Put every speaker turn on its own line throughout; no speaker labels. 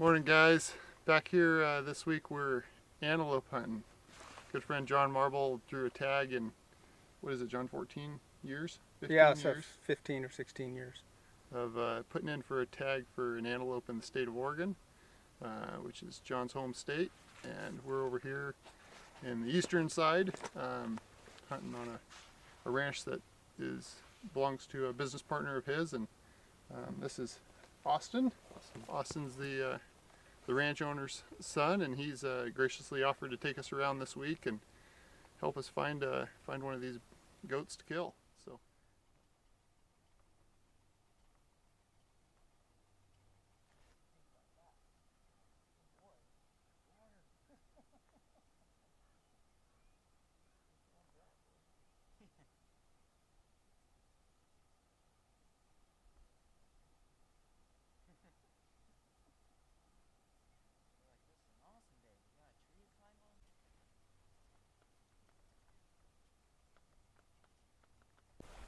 Morning, guys. Back here this week we're antelope hunting. Good friend John Marble drew a tag in, what is it, John, 14 years? 15
Yeah, so
years
15 or 16 years.
of putting in for a tag for an antelope in the state of Oregon, which is John's home state. And we're over here in the eastern side, hunting on a ranch that belongs to a business partner of his. And this is Austin. Austin's the ranch owner's son, and he's graciously offered to take us around this week and help us find one of these goats to kill. So.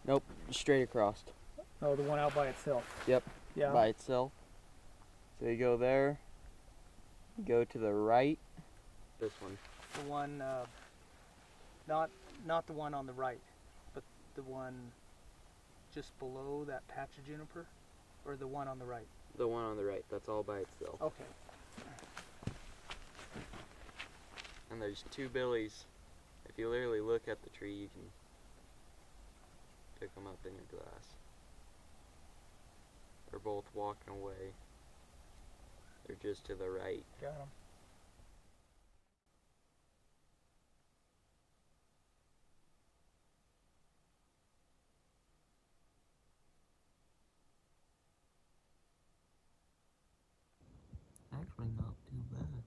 Nope, straight across.
Oh, the one out by itself.
Yep,
Yeah.
by itself. So you go there, you go to the right. This one.
The one, not the one on the right, but the one just below that patch of juniper, or the one on the right?
The one on the right, that's all by itself.
Okay.
And there's two billies. If you literally look at the tree, you can pick them up in your glass. They're both walking away. They're just to the right.
Got them.
Actually not too bad.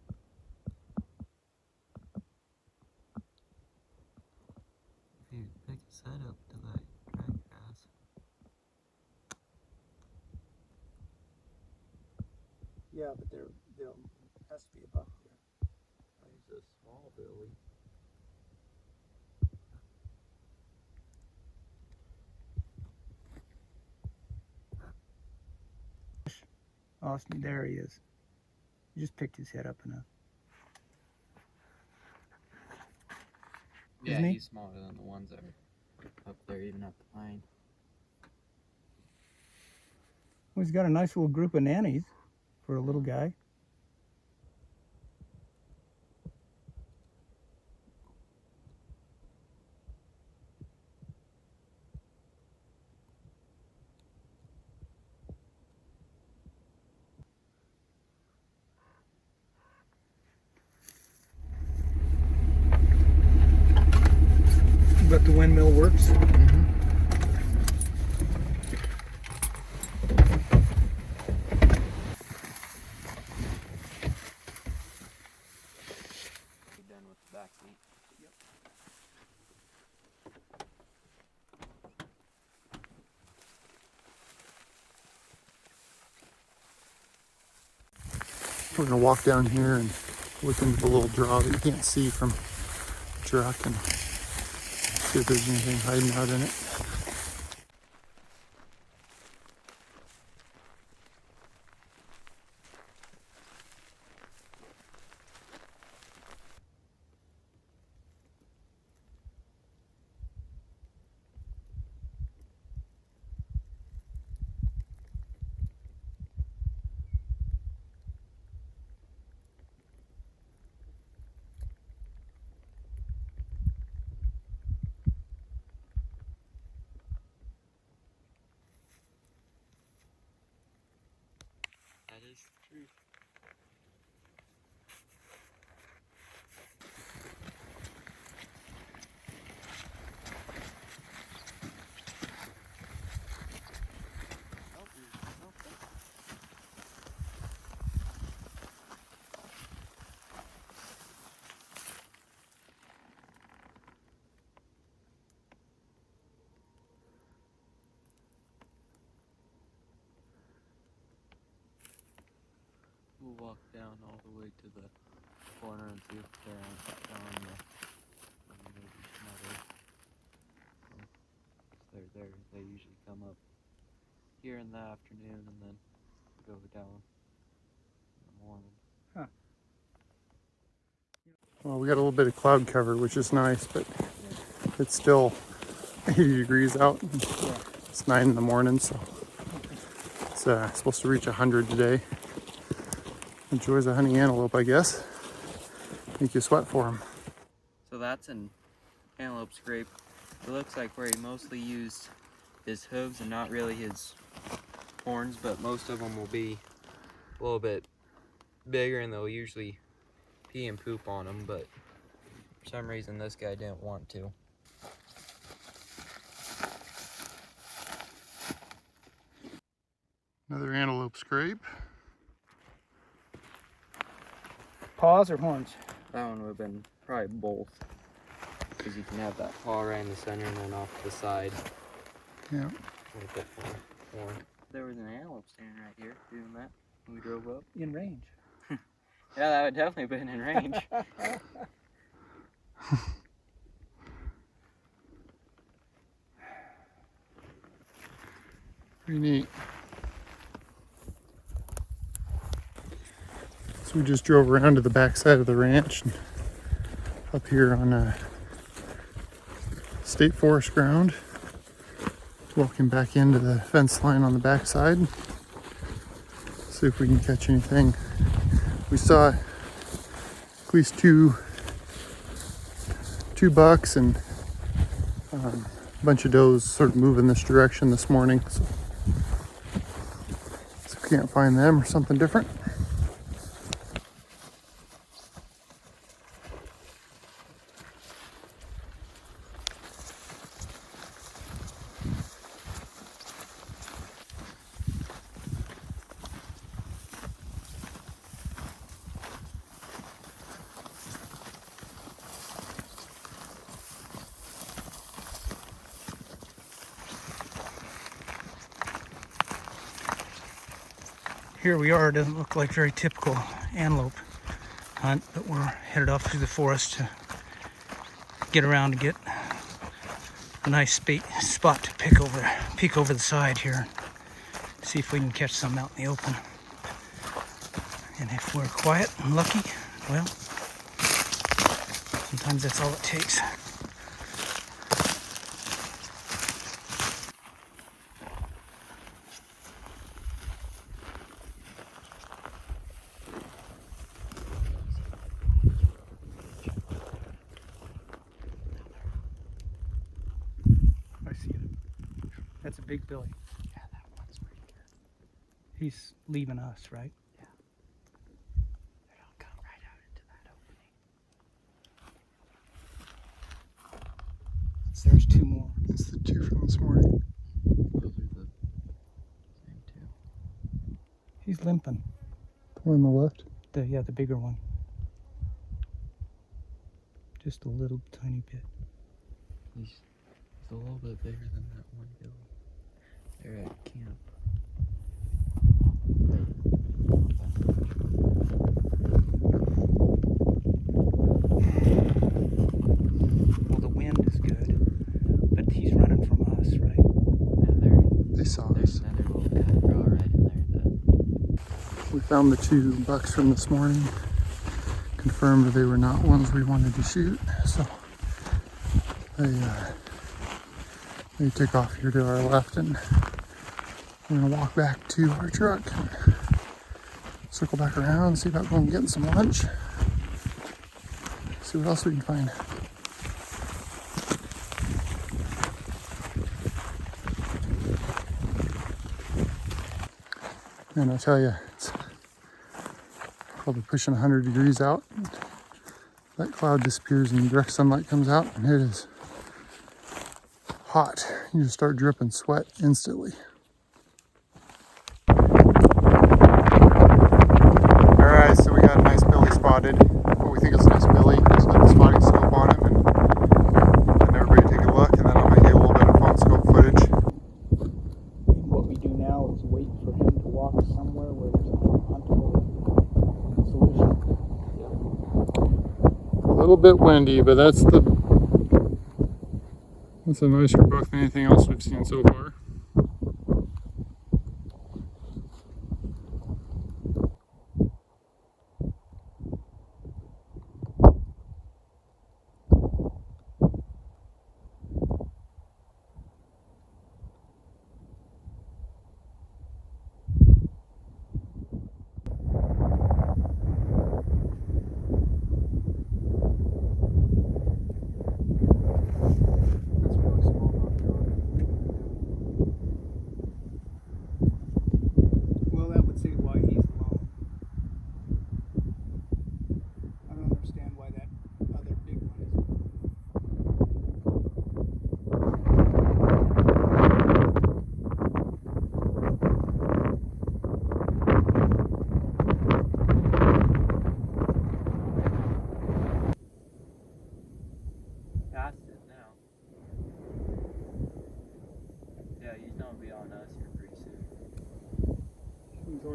If you pick his head up to that dry grass.
Yeah, but there has to be a buck there.
There's a small billy.
Austin, there he is. You just picked his head up enough.
Yeah,
Isn't he?
he's smaller than the ones that are up there, even at the pine.
Well, he's got a nice little group of nannies for a little guy. But the windmill works.
Done with the back seat.
Yep.
We're going to walk down here and look into the little draw that you can't see from the truck and see if there's anything hiding out in it.
That is the truth. We'll walk down all the way to the corner and see if they're on the maybe smothered. They're there. They usually come up here in the afternoon and then go down the morning.
Well, we got a little bit of cloud cover, which is nice, but it's still 80 degrees out.
Yeah.
It's 9 in the morning, so it's supposed to reach 100 today. Enjoys a honey antelope, I guess. Make you sweat for them.
So that's an antelope scrape. It looks like where he mostly used his hooves and not really his horns, but most of them will be a little bit bigger and they'll usually pee and poop on them, but for some reason this guy didn't want to.
Another antelope scrape.
Paws or horns?
That one would have been probably both, because you can have that paw right in the center and then off to the side.
Yeah.
With that horn. There was an antelope standing right here doing that when we drove up.
In range.
Yeah, that would definitely have been in range.
Pretty neat. So we just drove around to the back side of the ranch and up here on state forest ground. Walking back into the fence line on the back side. See if we can catch anything. We saw at least two bucks and a bunch of does sort of moving this direction this morning. So if we can't find them or something different.
Here we are. It doesn't look like very typical antelope hunt, but we're headed off through the forest to get around to get a nice spot to peek over the side here, see if we can catch some out in the open. And if we're quiet and lucky, well, sometimes that's all it takes. I see it. That's a big billy.
Yeah, that one's right here.
He's leaving us, right?
Yeah. It'll come right out into that opening.
There's two more.
It's the two from this morning.
Those are the same two.
He's limping.
The one on the left.
The bigger one. Just a little tiny bit.
He's a little bit bigger than that one billy. They're at camp.
Well, the wind is good, but he's running from us, right?
Yeah,
They saw
there's
us.
another little cut draw right in there.
We found the two bucks from this morning. Confirmed that they were not ones we wanted to shoot. So they took off here to our left, and we're gonna walk back to our truck and circle back around, see about going and getting some lunch. See what else we can find. And I tell you, it's probably pushing 100 degrees out. That cloud disappears and direct sunlight comes out, and it is hot. You just start dripping sweat instantly. Alright, so we got a nice billy spotted. What we think is a nice billy. Just got the spotting scope on him, and everybody take a look, and then I'll make you a little bit of phone scope footage.
What we do now is wait for him to walk somewhere where there's a huntable solution.
A little bit windy, but that's a nicer buck than anything else we've seen so far.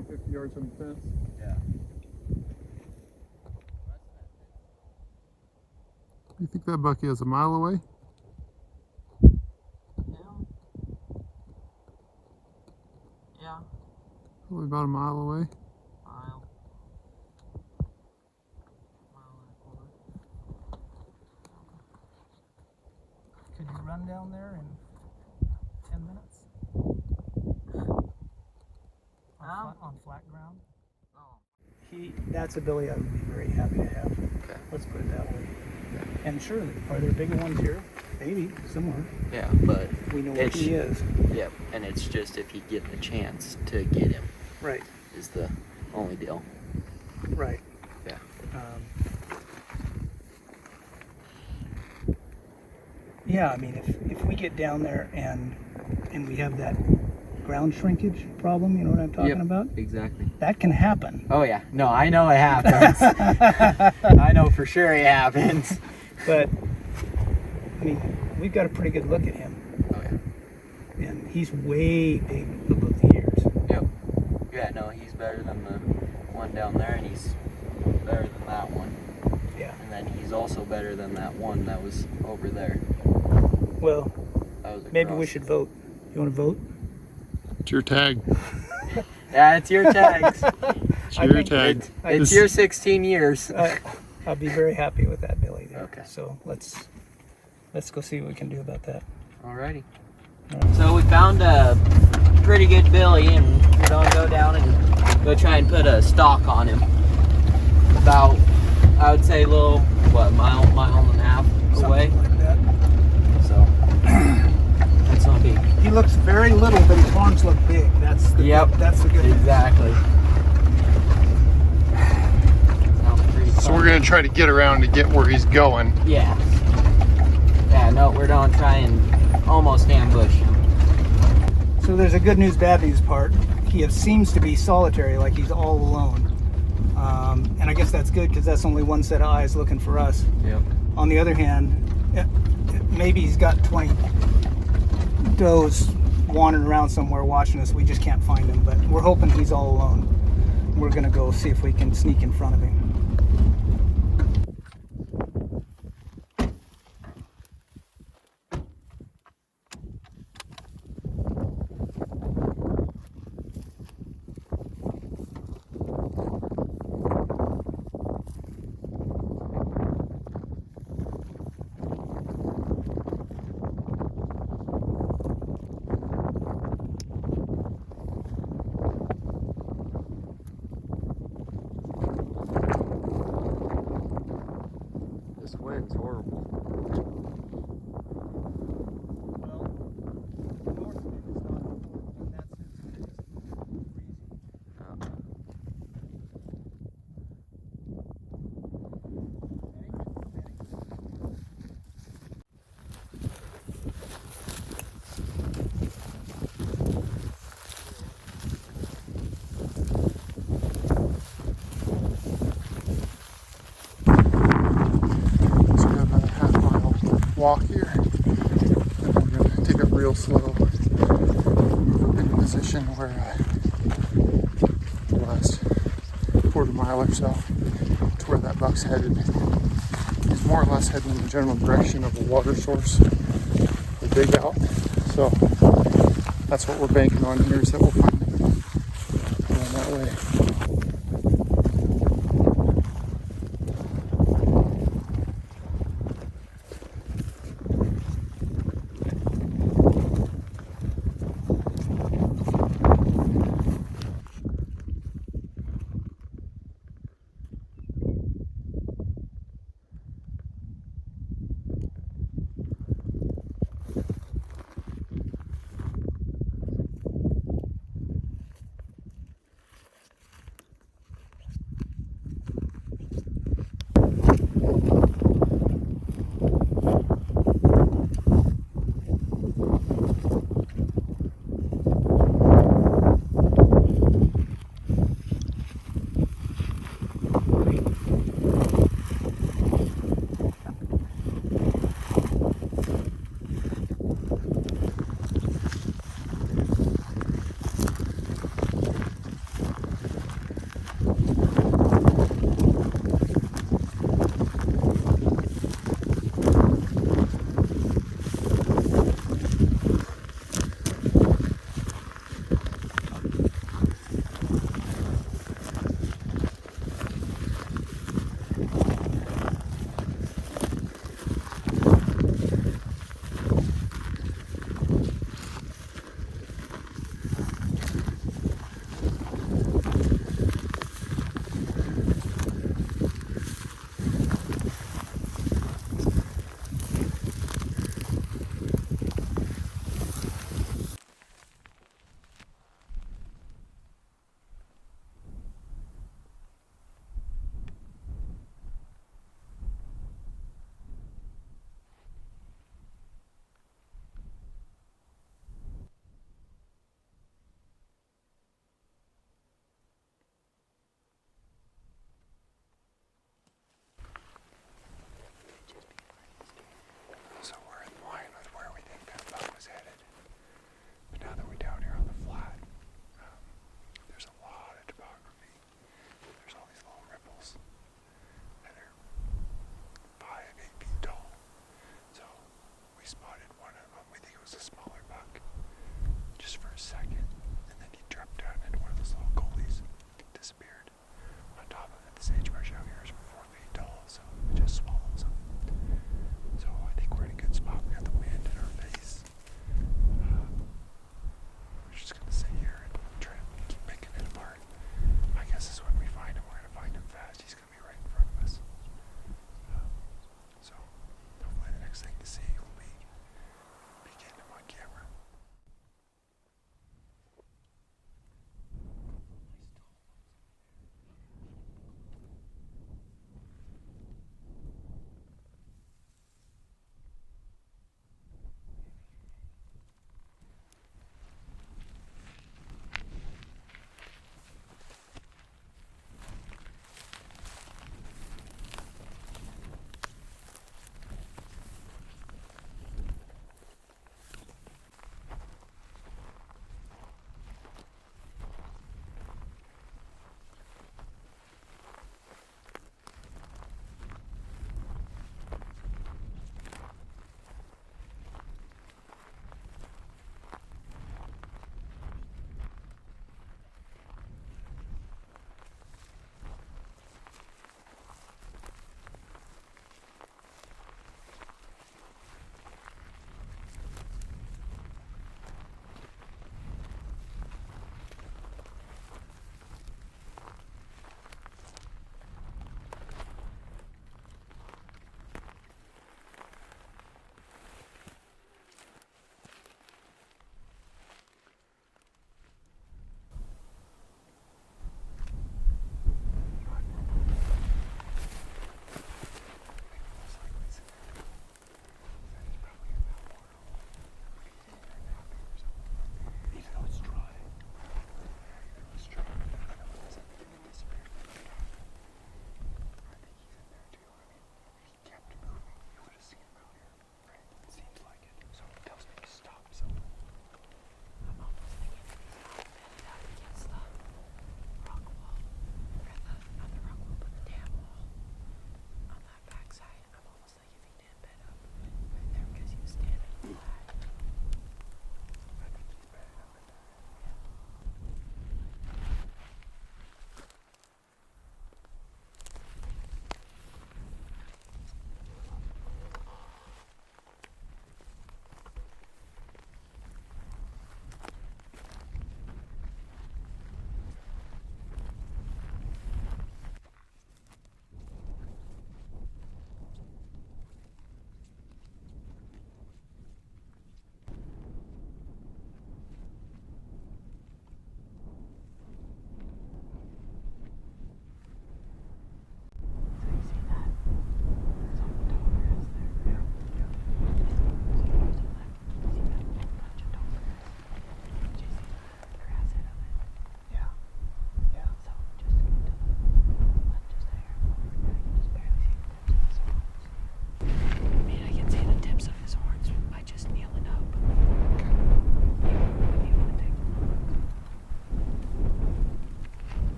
probably 50 yards from the fence.
Yeah.
You think that buck is a mile away?
Yeah.
Probably about a mile away.
Mile. Mile and a quarter.
Could you run down there in 10 minutes? On flat ground? That's a billy I would be very happy to have.
Okay.
Let's put it that way. And sure, are there bigger ones here? Maybe, somewhere.
Yeah, but
We know what he is.
Yep, and it's just if you get the chance to get him
Right,
is the only deal.
right.
Yeah.
Yeah, I mean, if we get down there and we have that ground shrinkage problem, you know what I'm talking about?
Exactly.
That can happen.
Oh yeah. No, I know it happens. I know for sure it happens.
But, I mean, we've got a pretty good look at him.
Oh yeah.
And he's way big above the ears.
Yep. Yeah, no, he's better than the one down there, and he's better than that one.
Yeah.
And then he's also better than that one that was over there.
Well,
That was
maybe we
across.
should vote. You want to vote?
It's your tag.
Yeah, it's your tags.
It's
I
your
think
tag.
It's your 16 years.
I'll be very happy with that, Billy. There.
Okay.
So let's go see what we can do about that.
Alrighty.
Alright.
So we found a pretty good billy, and we're gonna go down and go try and put a stock on him. About, I would say, a little, mile and a half away.
Something like that.
So that's not big.
He looks very little, but his horns look big. That's the that's the good news.
Exactly. Sounds pretty
So
fun.
we're gonna try to get around to get where he's going.
Yeah. Yeah, no, we're gonna try and almost ambush him.
So there's a good news, bad news part. He seems to be solitary, like he's all alone. And I guess that's good because that's only one set of eyes looking for us.
Yep.
On the other hand, maybe he's got 20 does wandering around somewhere watching us. We just can't find him, but we're hoping he's all alone. We're gonna go see if we can sneak in front of him.
This wind's horrible.
So we got about a half-mile walk here. And we're gonna take it real slow. In a position where the last quarter mile or so to where that buck's headed. He's more or less heading in the general direction of a water source, the dig out. So that's what we're banking on here, is that we'll find him going that way.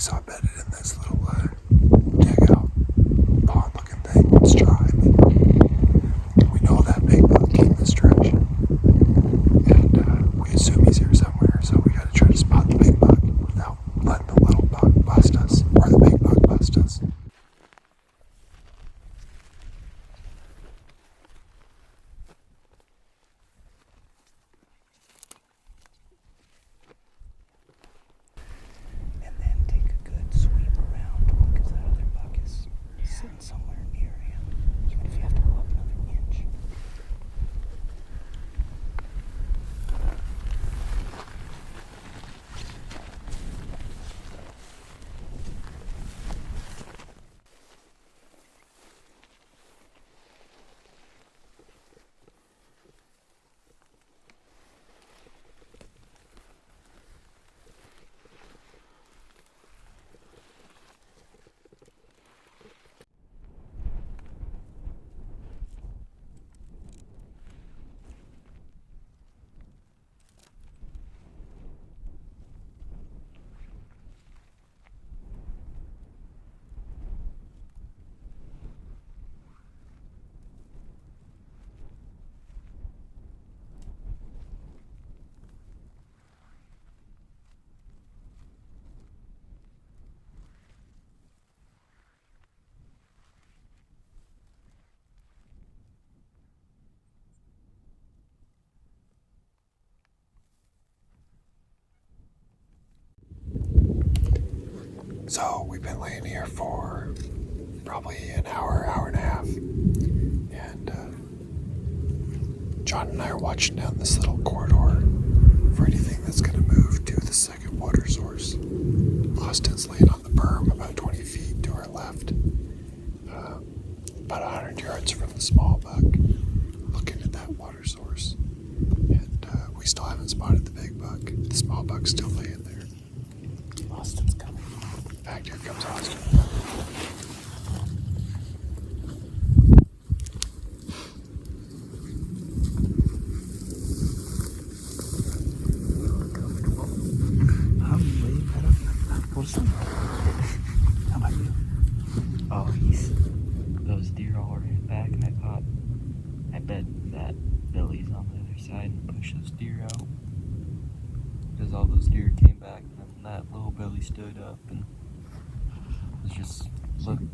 saw it bedded in this little dugout, pond-looking thing. It's dry, but we know that big buck came this direction, and we assume he's here somewhere. So we got to try to spot the big buck without letting the little buck bust us, or the big buck bust us.
And then take a good sweep around to look if that other buck is sitting somewhere near him, even if you have to go up another inch.
So we've been laying here for probably an hour, hour and a half, and John and I are watching down this little corridor for anything that's going to move to the second water source. Austin's laying on the berm about 20 feet to our left, about 100 yards from the small buck, looking at that water source. And we still haven't spotted the big buck. The small buck's still laying there.
Austin's coming.
In fact, here comes Austin.
How about you?
Oh, those deer all ran back, and I bet that Billy's on the other side and pushed those deer out. Because all those deer came back, and then that little Billy stood up and was just looking.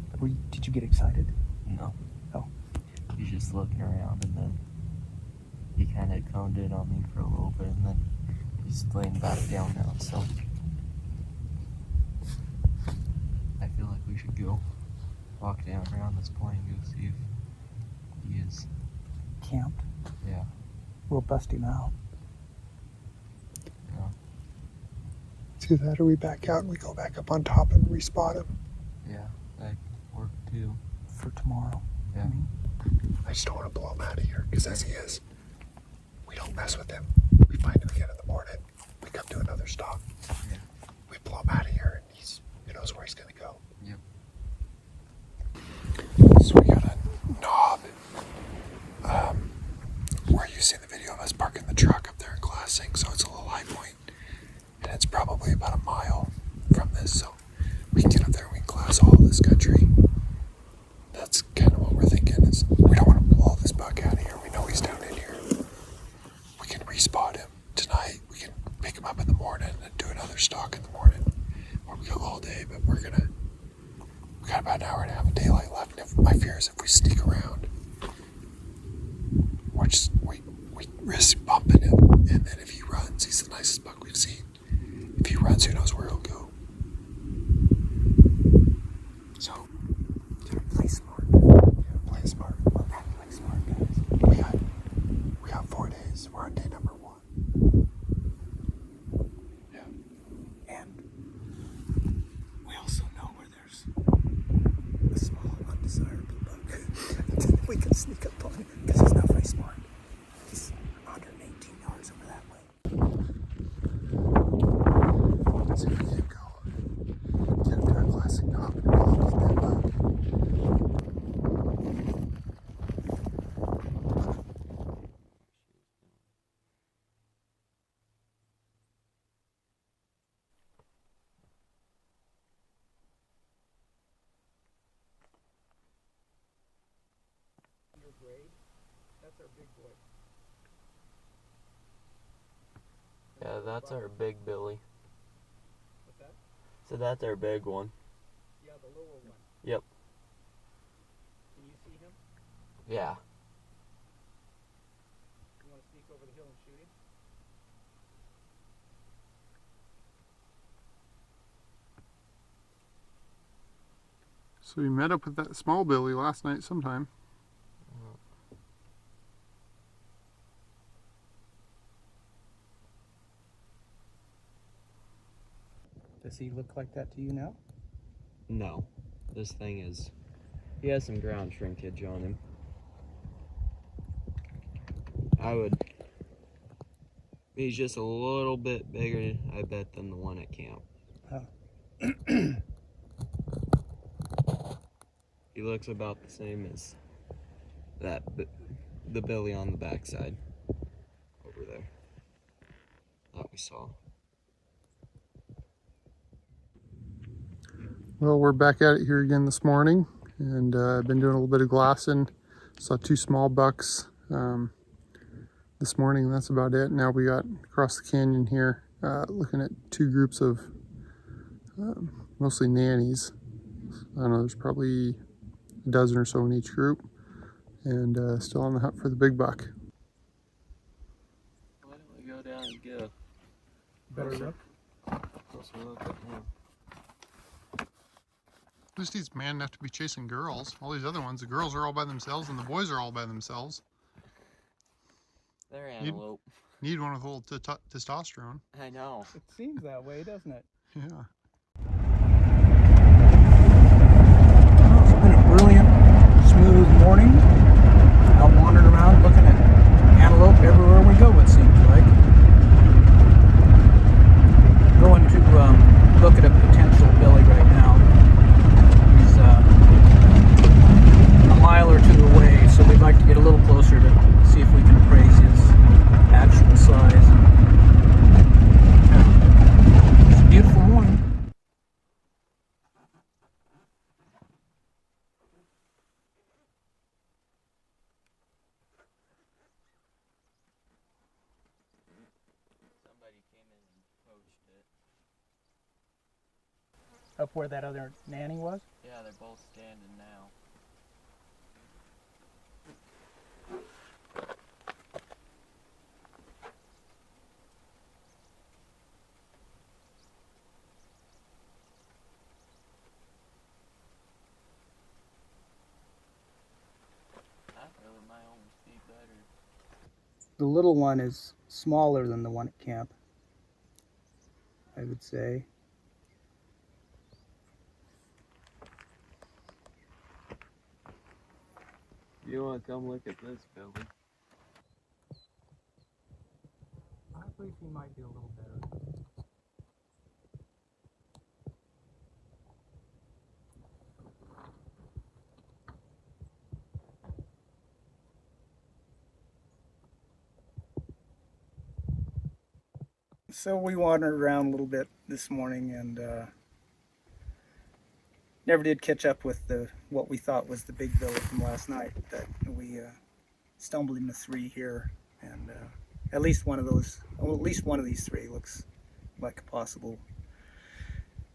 Did you get excited?
No.
Oh.
He's just looking around, and then he kind of coned in on me for a little bit, and then he's laying back down now, so I feel like we should go walk down around this point and go see if he is.
Camped?
Yeah.
We'll bust him out.
Yeah.
It's either that or we back out and we go back up on top and respot him.
Yeah, that work too.
For tomorrow.
Yeah.
I just don't want to blow him out of here, because as he is, we don't mess with him. We find him again in the morning. We come to another stop.
Yeah.
We blow him out of here, and he knows where he's going to go.
Yep.
So we got a knob. We're using the video of us parking the truck up there in Glassing, so it's a little high point. And it's probably about a mile from this, so we can get up there and we can glass all this country. That's kind of what we're thinking, is we don't want to blow this buck out of here. We know he's down in here. We can respot him tonight. We can pick him up in the morning and do another stalk in the morning. Or we go all day, but we got about an hour and a half of daylight left. And my fear is if we sneak around, we risk bumping him, and then if he runs, he's the nicest buck we've seen. If he runs, who knows where he'll go. So,
Play smart.
play smart.
Play smart, guys.
We got 4 days. We're on day number 1. Yeah.
And we also know where there's a small, undesirable buck. We can sneak up on him because he's not very smart. He's 118 yards over that way.
Let's see if we can go. Get him to a classic knob and we'll get that buck.
grade. That's our big boy.
Yeah, that's our big Billy.
What's that?
So that's our big one.
Yeah, the lower one.
Yep.
Can you see him?
Yeah.
You want to sneak over the hill and shoot him?
So we met up with that small billy last night sometime.
Does he look like that to you now?
No. This thing is... He has some ground shrinkage on him. He's just a little bit bigger, I bet, than the one at camp. He looks about the same as the Billy on the backside over there that we saw.
Well, we're back at it here again this morning, and I've been doing a little bit of glassing. Saw 2 small bucks this morning, and that's about it. Now we got across the canyon here, looking at 2 groups of mostly nannies. I don't know, there's probably a dozen or so in each group, and still on the hunt for the big buck.
Why don't we go down and get a
Better look.
closer look at him?
Just these man enough to be chasing girls. All these other ones, the girls are all by themselves and the boys are all by themselves.
They're antelope.
Need one with a little testosterone.
I know.
It seems that way, doesn't it?
Yeah.
Well, it's been a brilliant, smooth morning. Out wandering around looking at antelope everywhere we go, it seems like. Going to look at a potential billy right now. He's a mile or 2 away, so we'd like to get a little closer to see if we can appraise his actual size. It's a beautiful morning.
Somebody came in and poached it.
Up where that other nanny was?
Yeah, they're both standing now. I feel it might almost be better.
The little one is smaller than the one at camp, I would say.
You want to come look at this, Billy?
I believe he might be a little better. So we wandered around a little bit this morning and never did catch up with what we thought was the big billy from last night. But we stumbled into 3 here, and at least one of these 3 looks like a possible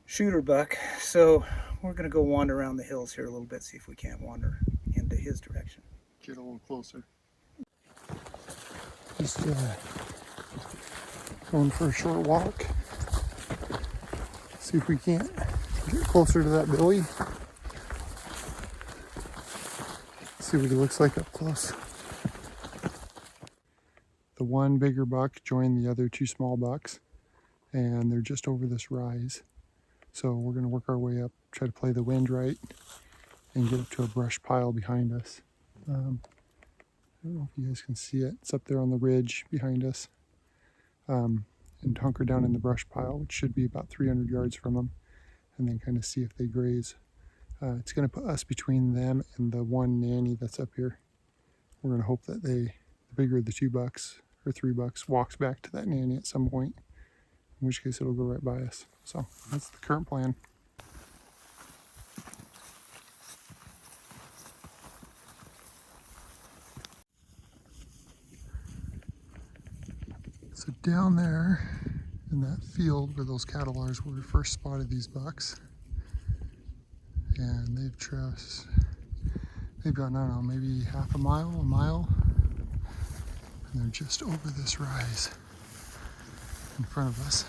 shooter buck. So we're gonna go wander around the hills here a little bit, see if we can't wander into his direction.
Get a little closer. Just going for a short walk. See if we can't get closer to that billy. See what he looks like up close. The one bigger buck joined the other 2 small bucks, and they're just over this rise. So we're going to work our way up, try to play the wind right, and get up to a brush pile behind us. I don't know if you guys can see it. It's up there on the ridge behind us. And hunker down in the brush pile, which should be about 300 yards from them, and then kind of see if they graze. It's going to put us between them and the one nanny that's up here. We're going to hope that the bigger of the 2 bucks or 3 bucks walks back to that nanny at some point, in which case it'll go right by us. So that's the current plan. Down there in that field where those cattle are is where we first spotted these bucks. And they've gone, I don't know, maybe half a mile. And they're just over this rise in front of us.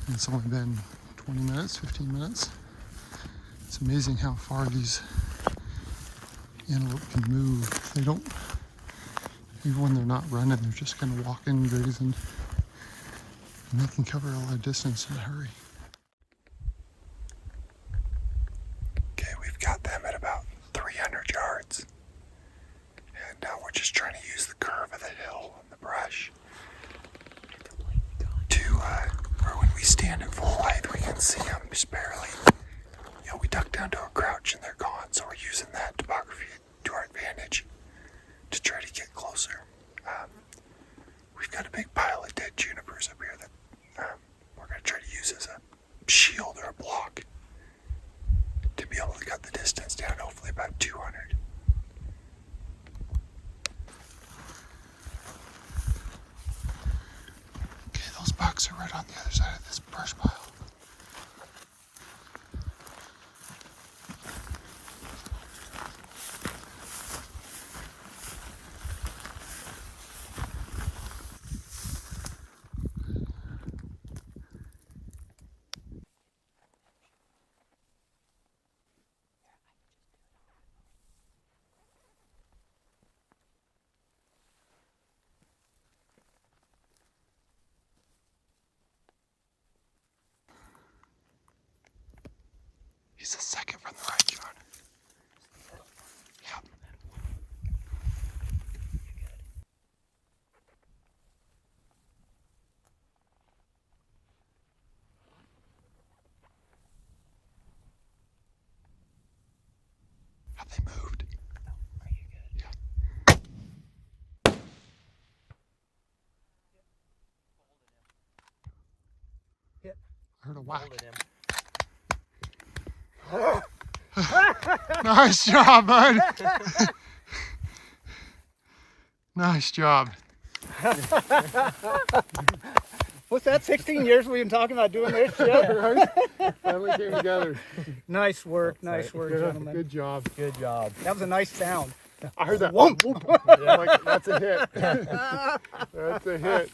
And it's only been 20 minutes, 15 minutes. It's amazing how far these antelope can move. They don't, even when they're not running, they're just kind of walking, grazing. And they can cover a lot of distance in a hurry.
Okay, we've got them at about 300 yards. And now we're just trying to use the curve of the hill and the brush to where when we stand at full light, we can see them just barely. You know, we duck down to a crouch and they're gone, so we're using that topography to our advantage to try to get closer. We've got a big pile of dead junipers up here that we're going to try to use as a shield or a block to be able to cut the distance down, hopefully about 200.
Okay, those bucks are right on the other side of this brush pile. He's the second from the right, John. Yep. Have they moved?
Are you good?
Yeah.
Yep.
I heard a whack.
Holding him.
Nice job, bud. Nice job.
What's that, 16 years we've been talking about doing this shit?
Right? Finally came together.
Nice work, gentlemen.
Good job.
Good job.
That was a nice sound.
I heard that.
Whoop.
Yeah, like, that's a hit. That's a hit.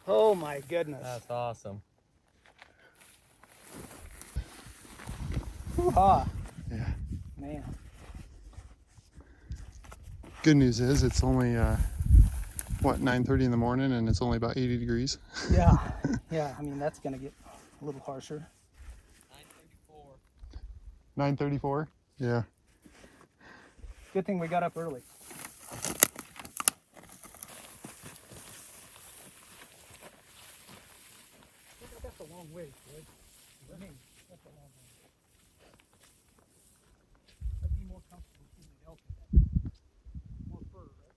Oh my goodness.
That's awesome.
Hoo-ha.
Yeah.
Man.
Good news is it's only 9:30 in the morning and it's only about 80 degrees.
Yeah. Yeah, I mean, that's going to get a little harsher.
9:34. Yeah.
Good thing we got up early. That's a long way, boy. I mean, that's a long way. I'd be more comfortable seeing the elk in that. More fur, right?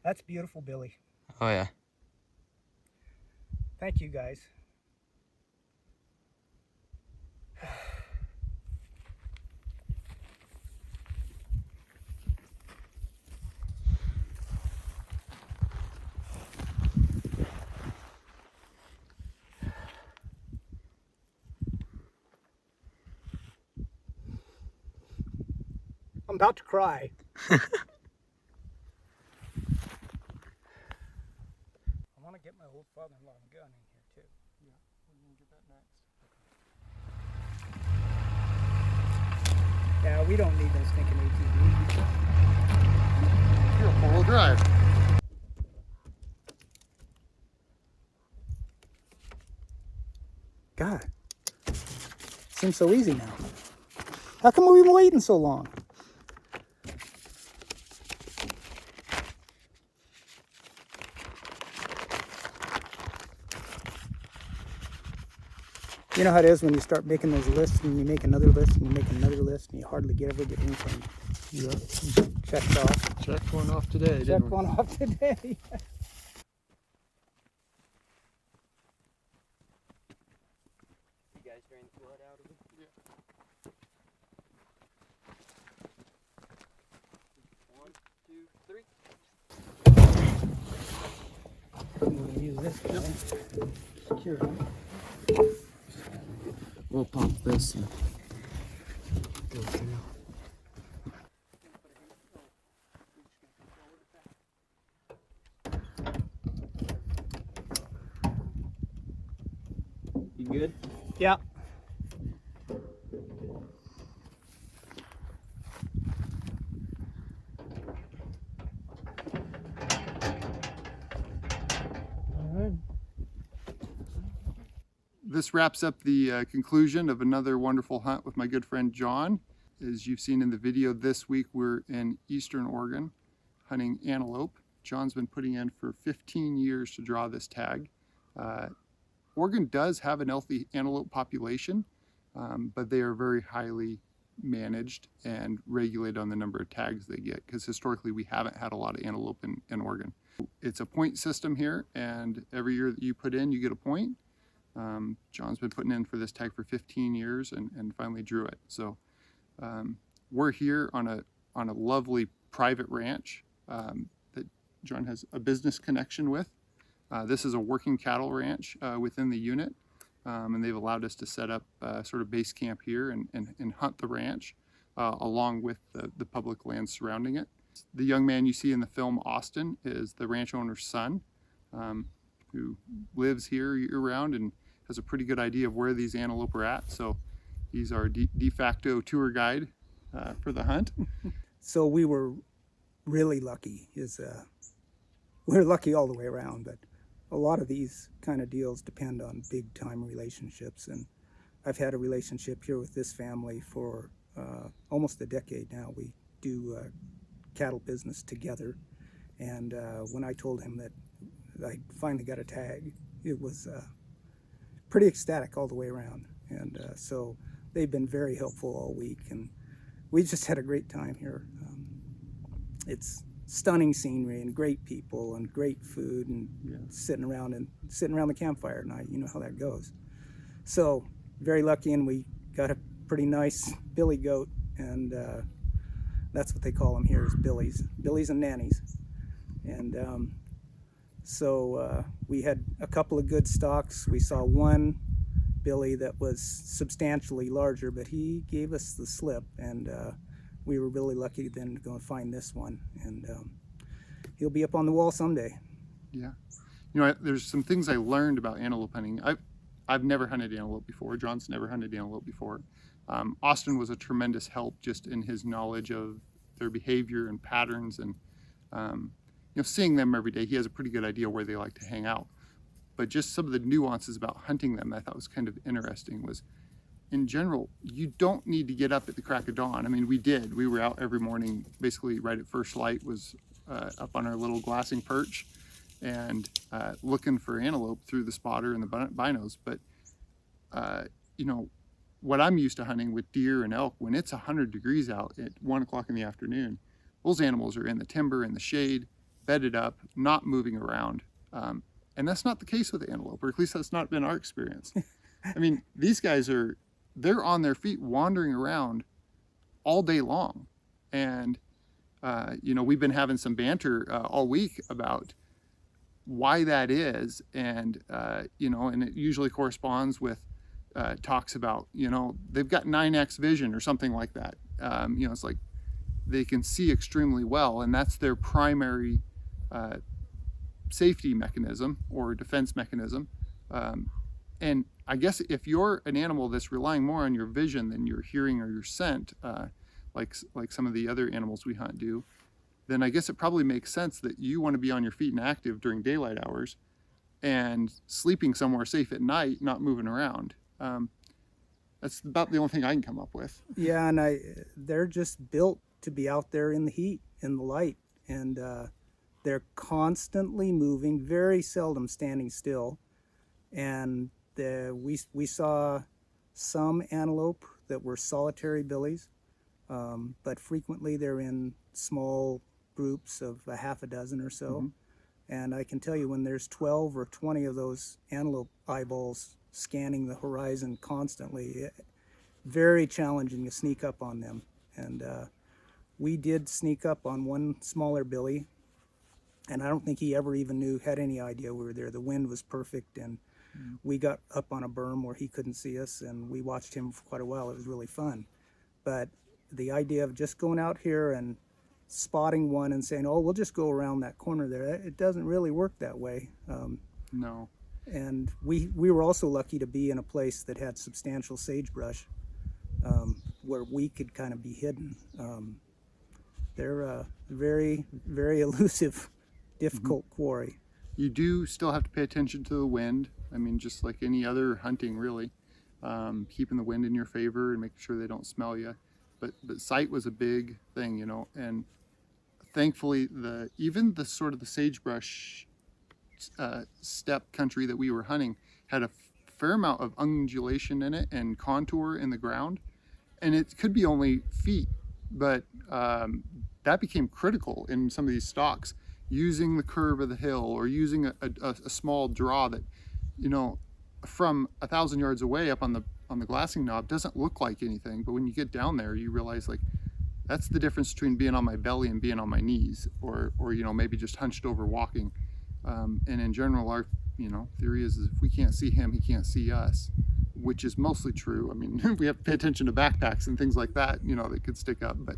That's beautiful, Billy.
Oh yeah.
Thank you, guys. I'm about to cry. I want to get my old father-in-law gun in here too.
Yeah, we're gonna get that next.
Yeah, we don't need no stinking ATV.
You're a four-wheel drive.
God, seems so easy now. How come we've been waiting so long? You know how it is when you start making those lists and you make another list and you make another list and you hardly ever get anything
Yeah.
checked off.
Checked one off today,
Check
didn't we?
one off today.
mud out of them.
Yeah.
1, 2, 3.
I'm going to use this guy. Secure him.
We'll pop this and go through. You good?
Yeah. All right.
This wraps up the conclusion of another wonderful hunt with my good friend John. As you've seen in the video, this week we're in Eastern Oregon hunting antelope. John's been putting in for 15 years to draw this tag. Oregon does have an healthy antelope population, but they are very highly managed and regulated on the number of tags they get, because historically we haven't had a lot of antelope in Oregon. It's a point system here, and every year that you put in, you get a point. John's been putting in for this tag for 15 years and finally drew it. So we're here on a lovely private ranch that John has a business connection with. This is a working cattle ranch within the unit, and they've allowed us to set up sort of base camp here and hunt the ranch along with the public land surrounding it. The young man you see in the film, Austin, is the ranch owner's son, who lives here year-round and has a pretty good idea of where these antelope are at. So he's our de facto tour guide for the hunt.
So we were really lucky. We're lucky all the way around, but a lot of these kind of deals depend on big time relationships. And I've had a relationship here with this family for almost a decade now. We do cattle business together. And when I told him that I finally got a tag, it was pretty ecstatic all the way around. And so they've been very helpful all week, and we just had a great time here. It's stunning scenery and great people and great food, and sitting around the campfire at night. You know how that goes. So very lucky, and we got a pretty nice billy goat, and that's what they call them here, is billies and nannies. And so we had a couple of good stalks. We saw one billy that was substantially larger, but he gave us the slip, and we were really lucky then to go and find this one. And he'll be up on the wall someday.
Yeah. You know, there's some things I learned about antelope hunting. I've never hunted antelope before. John's never hunted antelope before. Austin was a tremendous help just in his knowledge of their behavior and patterns, and you know, seeing them every day, he has a pretty good idea where they like to hang out. But just some of the nuances about hunting them I thought was kind of interesting was, in general, you don't need to get up at the crack of dawn. I mean, we did. We were out every morning, basically right at first light, was up on our little glassing perch and looking for antelope through the spotter and the binos. But, you know, what I'm used to hunting with deer and elk, when it's 100 degrees out at 1 o'clock in the afternoon, those animals are in the timber, in the shade, bedded up, not moving around. And that's not the case with the antelope, or at least that's not been our experience. I mean, these guys they're on their feet wandering around all day long. And, you know, we've been having some banter all week about why that is. And, you know, and it usually corresponds with talks about, you know, they've got 9x vision or something like that. You know, it's like they can see extremely well, and that's their primary safety mechanism or defense mechanism. And I guess if you're an animal that's relying more on your vision than your hearing or your scent, like some of the other animals we hunt do, then I guess it probably makes sense that you want to be on your feet and active during daylight hours and sleeping somewhere safe at night, not moving around. That's about the only thing I can come up with.
Yeah, and they're just built to be out there in the heat, in the light, and they're constantly moving, very seldom standing still. And we saw some antelope that were solitary billies, but frequently they're in small groups of a half a dozen or so. Mm-hmm. And I can tell you, when there's 12 or 20 of those antelope eyeballs scanning the horizon constantly. Very challenging to sneak up on them. And we did sneak up on one smaller billy, and I don't think he ever even had any idea we were there. The wind was perfect, and we got up on a berm where he couldn't see us, and we watched him for quite a while. It was really fun. But the idea of just going out here and spotting one and saying, oh, we'll just go around that corner there, it doesn't really work that way.
No.
And we were also lucky to be in a place that had substantial sagebrush, where we could kind of be hidden. They're very, very elusive, difficult quarry.
You do still have to pay attention to the wind. I mean, just like any other hunting, really. Keeping the wind in your favor and making sure they don't smell you. But sight was a big thing, you know, and thankfully even the sort of the sagebrush steppe country that we were hunting had a fair amount of undulation in it and contour in the ground, and it could be only feet, but that became critical in some of these stalks, using the curve of the hill or using a small draw that, you know, from 1,000 yards away up on the glassing knob doesn't look like anything, but when you get down there you realize, like, that's the difference between being on my belly and being on my knees, or you know, maybe just hunched over walking. And in general, our, you know, theory is if we can't see him, he can't see us, which is mostly true. I mean, we have to pay attention to backpacks and things like that, you know, that could stick up. But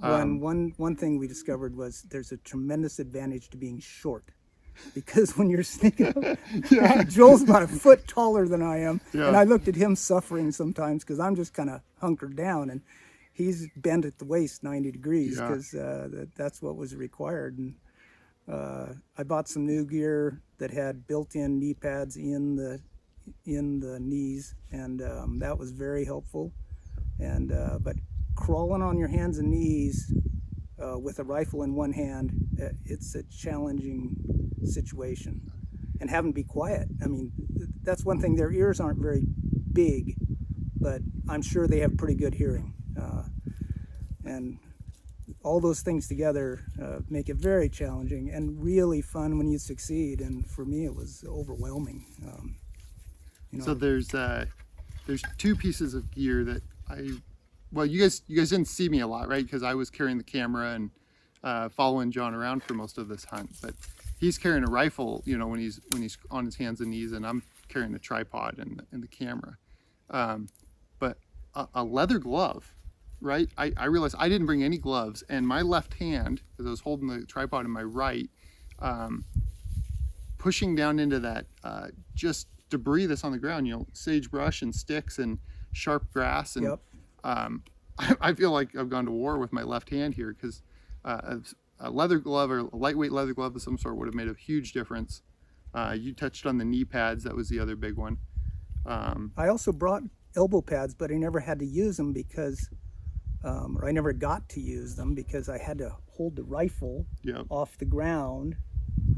one thing we discovered was there's a tremendous advantage to being short, because when you're sneaking up,
yeah.
Joel's about a foot taller than I am,
Yeah.
and I looked at him suffering sometimes because I'm just kind of hunkered down, and he's bent at the waist 90 degrees
Yeah.
because that's what was required. And I bought some new gear that had built-in knee pads in the knees, and that was very helpful. And but crawling on your hands and knees with a rifle in one hand, it's a challenging situation. And having to be quiet. I mean, that's one thing. Their ears aren't very big, but I'm sure they have pretty good hearing. And all those things together make it very challenging and really fun when you succeed. And for me, it was overwhelming. You know.
So there's two pieces of gear that well, you guys didn't see me a lot, right? Because I was carrying the camera and following John around for most of this hunt. But he's carrying a rifle, you know, when he's on his hands and knees, and I'm carrying a tripod and the camera. But a leather glove, right? I realized I didn't bring any gloves, and my left hand, because I was holding the tripod in my right, pushing down into that just debris that's on the ground, you know, sagebrush and sticks and sharp grass, and
Yep.
I feel like I've gone to war with my left hand here, because a leather glove or a lightweight leather glove of some sort would have made a huge difference. You touched on the knee pads. That was the other big one.
I also brought elbow pads, but I never had to use them because, or I never got to use them because I had to hold the rifle
Yep.
off the ground,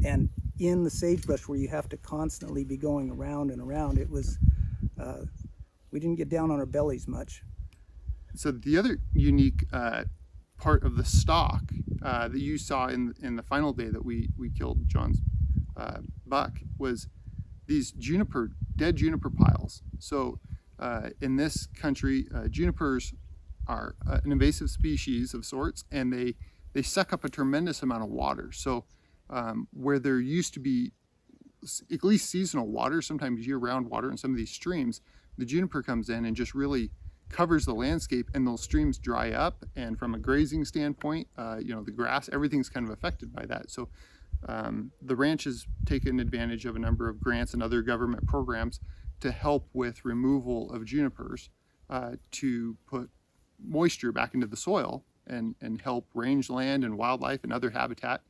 and in the sagebrush where you have to constantly be going around and around, it was, we didn't get down on our bellies much.
So the other unique part of the stock that you saw in the final day that we killed John's buck was these dead juniper piles. So in this country, junipers are an invasive species of sorts, and they suck up a tremendous amount of water. So where there used to be at least seasonal water, sometimes year-round water in some of these streams, the juniper comes in and just really covers the landscape, and those streams dry up, and from a grazing standpoint, you know, the grass, everything's kind of affected by that. So the ranch has taken advantage of a number of grants and other government programs to help with removal of junipers to put moisture back into the soil and help rangeland and wildlife and other habitat.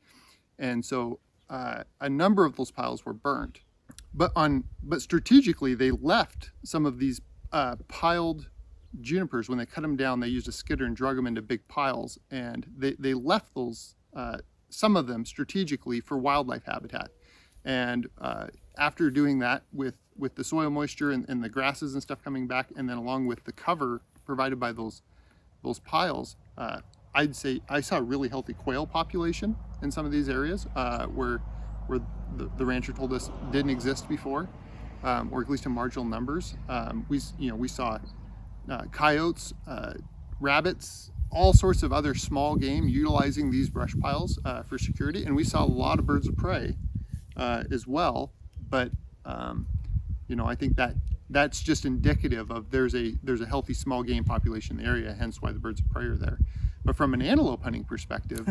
And so a number of those piles were burnt, but strategically they left some of these piled junipers. When they cut them down, they used a skidder and drug them into big piles, and they left those some of them strategically for wildlife habitat. And after doing that with the soil moisture and the grasses and stuff coming back, and then along with the cover provided by those piles, I'd say I saw a really healthy quail population in some of these areas where the rancher told us didn't exist before. or at least in marginal numbers. We saw coyotes, rabbits, all sorts of other small game utilizing these brush piles for security, and we saw a lot of birds of prey as well. But I think that's just indicative of there's a healthy small game population in the area, hence why the birds of prey are there. But from an antelope hunting perspective,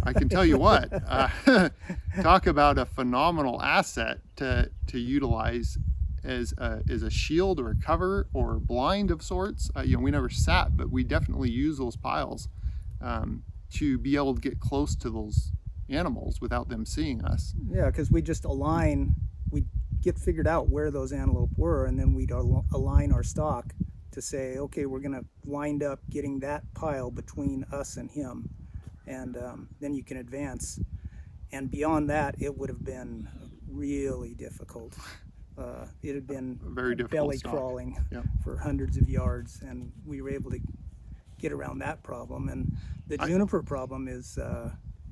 I can tell you what, talk about a phenomenal asset to utilize as a shield or a cover or blind of sorts. We never sat, but we definitely use those piles to be able to get close to those animals without them seeing us.
Yeah, because we just we'd get figured out where those antelope were, and then we'd align our stock to say, okay, we're going to wind up getting that pile between us and him, and then you can advance. And beyond that, it would have been really difficult. It had been
very difficult
belly
stock.
Crawling
Yep.
for hundreds of yards, and we were able to get around that problem. And the juniper problem is,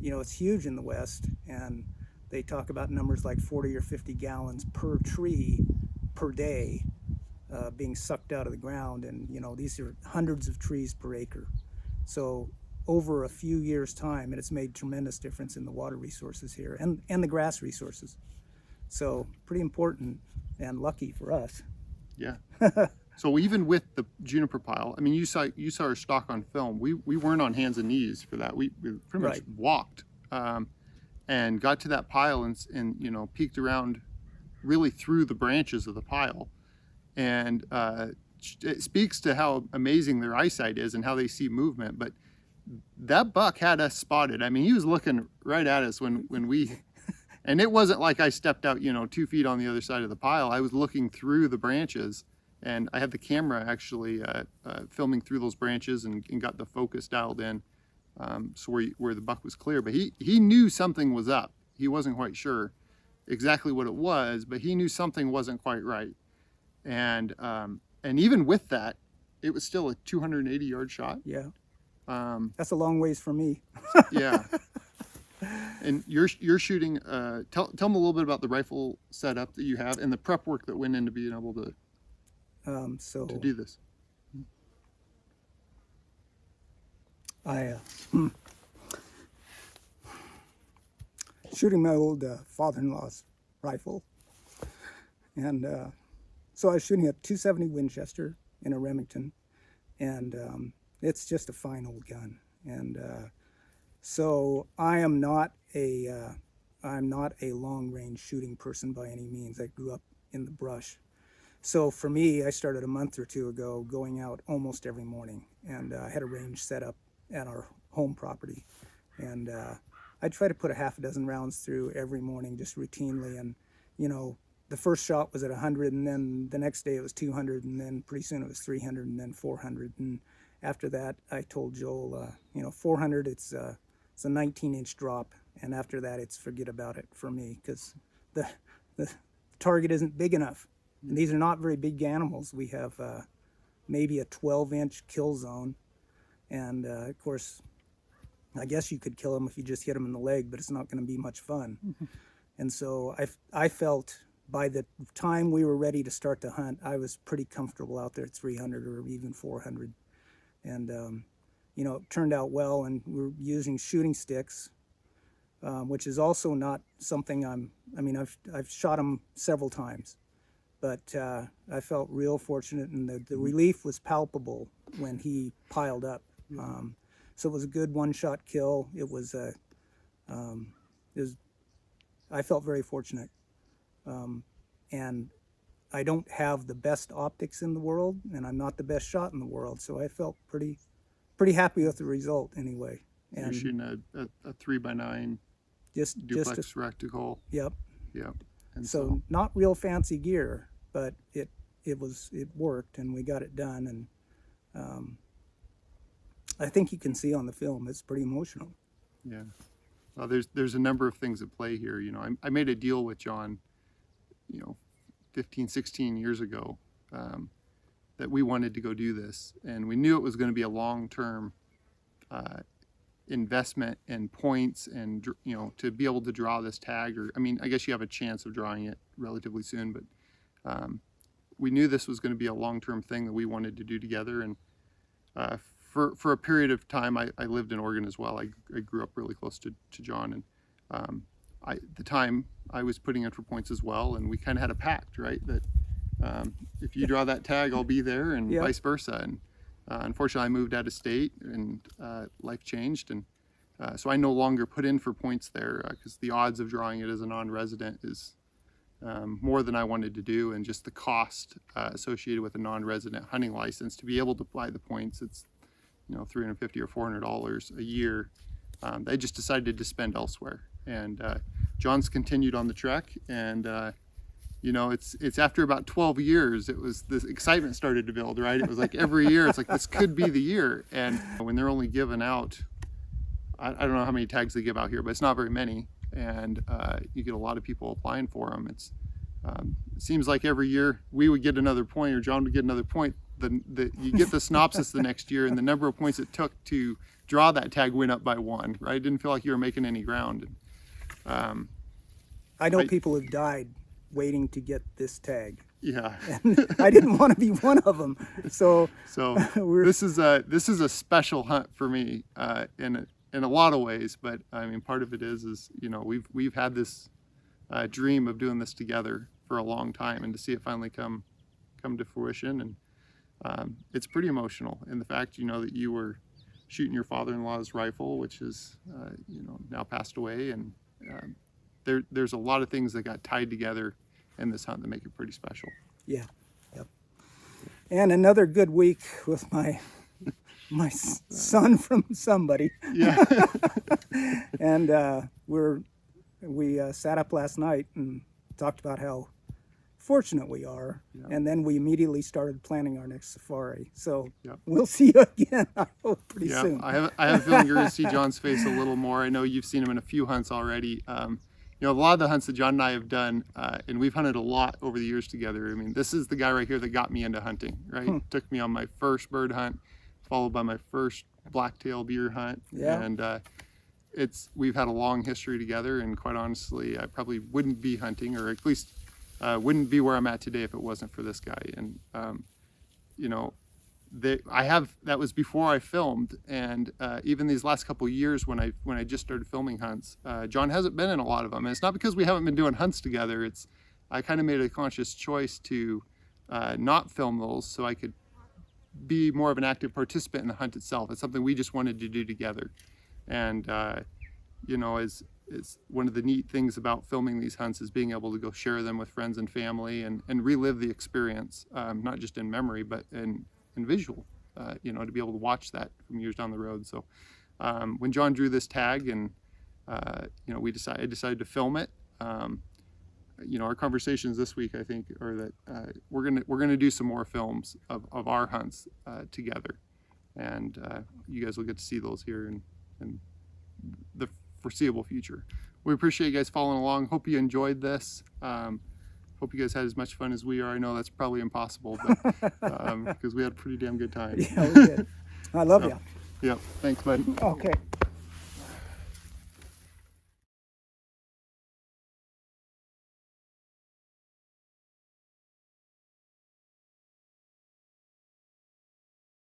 it's huge in the West, and they talk about numbers like 40 or 50 gallons per tree per day being sucked out of the ground, and these are hundreds of trees per acre. So over a few years' time, and it's made tremendous difference in the water resources here and the grass resources. So pretty important and lucky for us.
Yeah. So even with the juniper pile, I mean, you saw our stock on film. We weren't on hands and knees for that. We pretty much walked and got to that pile and peeked around really through the branches of the pile. And it speaks to how amazing their eyesight is and how they see movement. But that buck had us spotted. I mean, he was looking right at us when we, and it wasn't like I stepped out, 2 feet on the other side of the pile. I was looking through the branches, and I had the camera actually filming through those branches and got the focus dialed in, so where the buck was clear. But he knew something was up. He wasn't quite sure exactly what it was, but he knew something wasn't quite right. And even with that, it was still a 280-yard shot.
Yeah. That's a long ways from me.
Yeah. And you're shooting. Tell them a little bit about the rifle setup that you have and the prep work that went into being able to to do this.
Shooting my old father-in-law's rifle, and so I was shooting a .270 Winchester in a Remington, and it's just a fine old gun. And so I'm not a long-range shooting person by any means. I grew up in the brush. So for me, I started a month or two ago going out almost every morning, and I had a range set up at our home property. And I try to put a half a dozen rounds through every morning just routinely. And, the first shot was at 100, and then the next day it was 200, and then pretty soon it was 300, and then 400. And after that, I told Joel, 400, it's a 19-inch drop, and after that, it's forget about it for me, because the target isn't big enough. And these are not very big animals. We have maybe a 12-inch kill zone, and of course, I guess you could kill them if you just hit them in the leg, but it's not going to be much fun. And so I felt by the time we were ready to start to hunt, I was pretty comfortable out there at 300 or even 400. And, it turned out well, and we're using shooting sticks, which is also not something I've shot them several times, but I felt real fortunate, and the relief was palpable when he piled up. So it was a good one-shot kill. I felt very fortunate. And I don't have the best optics in the world, and I'm not the best shot in the world, so I felt pretty happy with the result anyway. And
you're shooting a 3x9 duplex reticle.
Yep.
And
so not real fancy gear, but it worked, and we got it done. And I think you can see on the film it's pretty emotional.
Yeah. Well, there's a number of things at play here. I made a deal with John, 15, 16 years ago, that we wanted to go do this, and we knew it was going to be a long-term investment and points, and to be able to draw this tag, I guess you have a chance of drawing it relatively soon, but we knew this was going to be a long-term thing that we wanted to do together. And for a period of time, I lived in Oregon as well. I grew up really close to John, and at the time I was putting in for points as well, and we kind of had a pact, right? That if you draw that tag, I'll be there, and
Yeah.
vice versa. And unfortunately, I moved out of state, and life changed, and so I no longer put in for points there because the odds of drawing it as a non-resident is more than I wanted to do, and just the cost associated with a non-resident hunting license to be able to apply the points, it's $350 or $400 a year. They just decided to spend elsewhere, and John's continued on the trek, and it's after about 12 years, it was this excitement started to build, right? It was like every year, it's like this could be the year, and when they're only given out, I don't know how many tags they give out here, but it's not very many. And you get a lot of people applying for them. It seems like every year we would get another point, or John would get another point. You get the synopsis the next year, and the number of points it took to draw that tag went up by 1. Right? It didn't feel like you were making any ground. And,
I know people have died waiting to get this tag.
Yeah.
And I didn't want to be one of them. So
this is a special hunt for me in a lot of ways, but I mean, part of it is we've had this dream of doing this together for a long time, and to see it finally come to fruition, and it's pretty emotional. And the fact that you were shooting your father-in-law's rifle, which is now passed away, and there's a lot of things that got tied together in this hunt that make it pretty special.
yeah, yep. And another good week with my son from somebody.
Yeah.
And we sat up last night and talked about how fortunate we are.
Yeah.
And then we immediately started planning our next safari. So
Yep.
we'll see you again, I hope, pretty
Yeah,
soon.
I have a feeling you're going to see John's face a little more. I know you've seen him in a few hunts already. A lot of the hunts that John and I have done, and we've hunted a lot over the years together. I mean, this is the guy right here that got me into hunting, right? Took me on my first bird hunt, followed by my first blacktail deer hunt.
Yeah.
And we've had a long history together, and quite honestly, I probably wouldn't be hunting, or at least wouldn't be where I'm at today if it wasn't for this guy. And that was before I filmed, and even these last couple of years when I just started filming hunts, John hasn't been in a lot of them, and it's not because we haven't been doing hunts together. I kind of made a conscious choice to not film those so I could be more of an active participant in the hunt itself. It's something we just wanted to do together, and is one of the neat things about filming these hunts is being able to go share them with friends and family, and relive the experience, not just in memory but in visual, to be able to watch that from years down the road. So when John drew this tag, and I decided to film it, our conversations this week, I think, are that we're gonna do some more films of our hunts together, and you guys will get to see those here in the foreseeable future. We appreciate you guys following along. Hope you enjoyed this. Hope you guys had as much fun as we are. I know that's probably impossible, but because we had a pretty damn good time.
Yeah, we did. I love you.
Yep. Thanks, bud.
Okay.